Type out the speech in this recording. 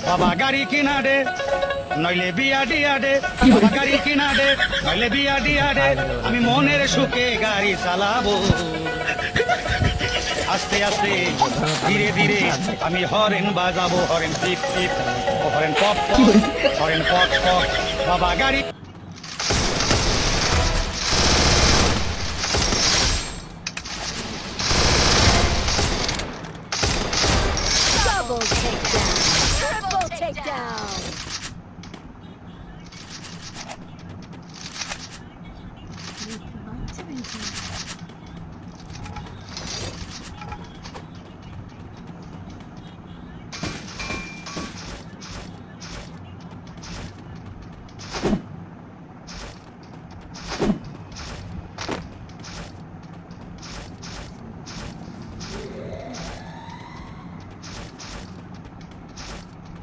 বাবা গাড়ি কিনা দে নইলে বিয়া দিয়া দে, বাবা গাড়ি কিনা দে নইলে বিয়া দিয়া দে, আমি মনের সুখে গাড়ি চালাবো। আস্তে আস্তে ধীরে ধীরে আমি হরেন বাজাবো, হরেন টিপ টিপ, হরেন পপ পপ, হরেন পপ পপ, বাবা গাড়ি। Double takedown. Triple takedown.